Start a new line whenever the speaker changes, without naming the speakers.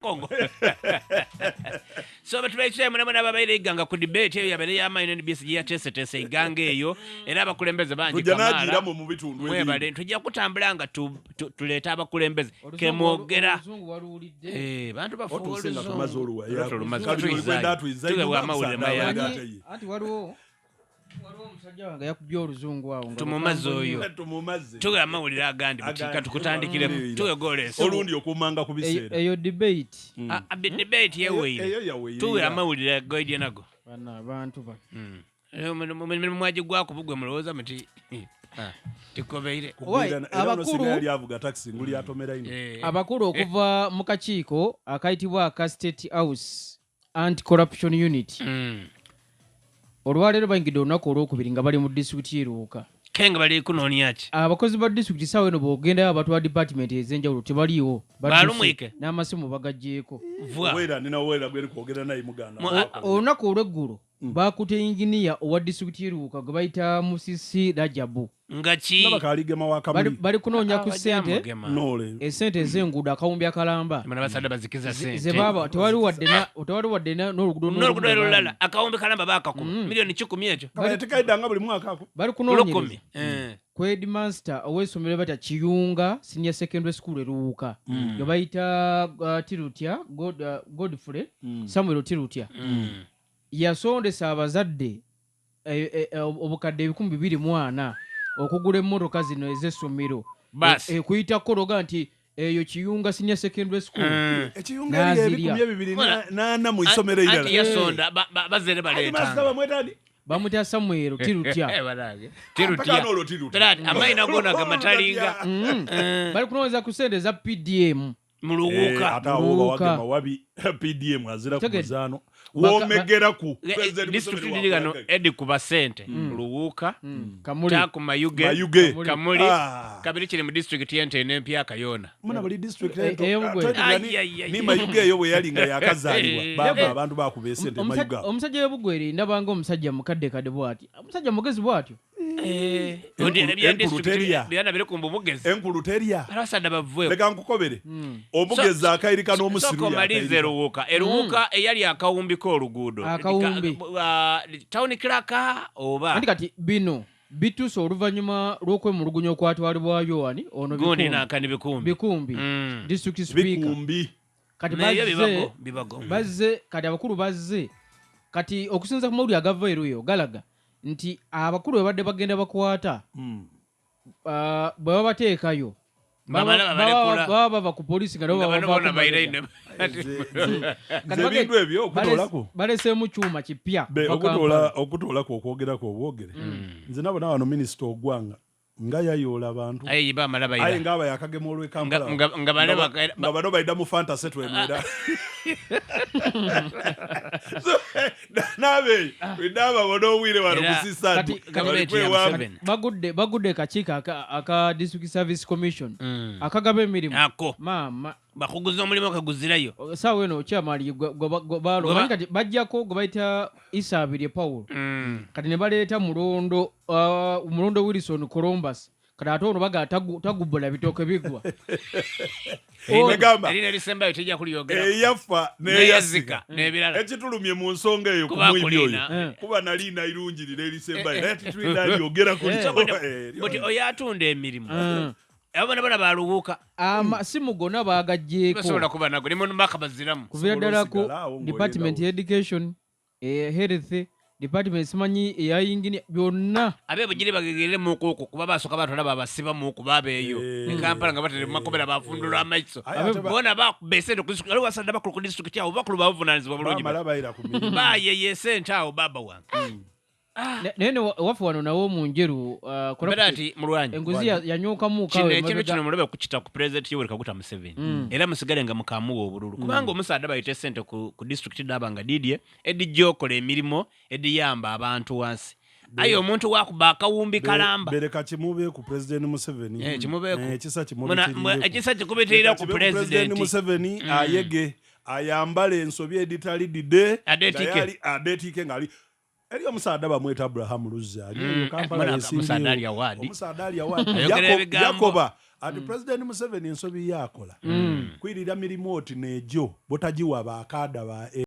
Kongo. So batubese muna babaire iganga ku debate eyo yabere ya maino NBS ya tese iganga eyo era abakulembeze bangi
kamara mu bitundu
ebyo mwebale tujja kutambula nga tuleta abakulembeze kemwogera bantu bafuula
mazolu
ati waliwo omusajja wange yakubye oluzungu awo
tumumaze oyo tuwe amawulire agandi butika tukutandikire tuwe golesa
olundi okumanga ku biseera
eyo debate
debate yeweire tuwe amawulire goidye nago
bana abantu ba
mwaji gwako bugwe mulowooza muti tikobeire
abakulu okuva mu kakiiko akayitibwa aka State House Anti-Corruption Unit olwaleero bayingidde olunaku olwokubiri nga bali mu disitulikiti y'Eruwuka
kenga bali kunoonya ki
abakozi ba disitulikiti saawa eno bw'ogendayo abantu ba department ez'enjawulo tebaliiwo
balumwike
n'amasimu bagaggyeko olunaku olw'eggulo baakute inginiya owa disitulikiti y'Eruwuka gwe bayita Musisi Rajabu bali kunoonya ku ssente esente ez'enguudo akawumbi akalamba zebaba tewali wadde n'oluguudo
olulala akawumbi kalamba baakakuba miliyoni 10 ekyo
bali kunoonyereza ku headmaster ow'essomero bata Kiyunga Senior Secondary School Eruwuka gwe bayita Tirutya Godfrey Samuel Tirutya yasondesa abazadde obukadde 240 okugula emmotoka zino ez'essomero kuyita kologa nti eyo Kiyunga Senior Secondary School
ekiyunga ebikumi 208 mu isomero irala
anti yasonda bazere baleeta
bamuta Samuel Tirutya
amaina gona gamatalinga
bali kunoonyeza ku ssente za PDM
mu Luwuka
wabi PDM azira ku muzaano womegera ku
district dirigano edi kuba sente Luwuka
Kamuli
taku Mayuge Kamuli kabiri kiri mu district yente n'empya Kayona
muna bali district ni Mayuge eyo bwe yalinga yakazaalibwa baba abantu bakuba sente Mayuga
omusajja w'Ebugweri nabanga omusajja mukadde kadde bwati omusajja mugezi bwatyo
enkuluteria
abasada bavwe
leka nkukobere omugezi akayirika n'omusiru
malize Eruwuka eyali akawumbi k'oluguudo town clerk oba
andi kati bino bituuse oluvannyuma lw'okwemulugunya okwatwalibwayo wani ono bikumbi district speaker kati bazze kati abakulu bazze kati okusinza ku mawulire agava eruyo galaga nti abakulu babadde bagenda bakwata bwe babateekayo baba bava ku polisi nga
ebintu ebyo okutolako
baleseemu kyuma kipya
okutolako okwogerako obwogere nze nabo nawano minisita Ogwanga nga yayoola abantu aye ngaba yakagema olw'Ekampala nga bano baida mu fantasy twemera nabe widaba bonowire wano kusisatu
bagudde kakiiko aka District Service Commission akagaba emirimu maama
bakuguza omulimu kaguzirayo
saawa eno kyamali balo kati bajjako gwe bayita Isa Abirye Paul kati ne baleeta mulondo Wilson Columbus kati ate ono baga tagubula bitooke bigwa
erina lisembayo tejja kulyogera
eyafa
neyazika n'ebirala
ekitulumye mu nsonga eyo kumwibyoyo kuba nalina irunjirira erisembayo naye titulina lyogera
buti oyo atunda emirimu abana bana baluwuka
amasimu gonna baagaggyeko
basobola kuba nago nimunumaka baziramu
kubeera ddala ku Department Education Health Department simanyi eyayingini byonna
abebugire bagegere mukuku kuba basoka batwala babasiba muku babeeyo Kampala nga batere makobera bafundula amaiso bona bakubesende kusuka ali wasanda bakulu ku district yawo bakulu bavunanizibwa bulungi baye sente awo baba wange
nene wafu wano nawo munjeru
kurati mulwanyi
enguzi yanyuka mukawe
kino mulobe kuchita ku president Yoweri Kaguta Museveni era musigale nga mukamu obululu kubanga omusaada bayite sente ku district dabanga didye edijokola emirimo ediyamba abantu wansi ayo omuntu wakuba akawumbi kalamba
bereka kimube ku president Museveni
kimubeku
ekisa
kikubeterera ku president
Museveni ayege ayambale ensobi editali dide adetike ngali eri omusaada bamweta Abraham Luzali Kampala
omusaada ali awadi
Yakoba ati President Museveni ensobi yakola kwirira mirimu oti nejo botagiwa bakada ba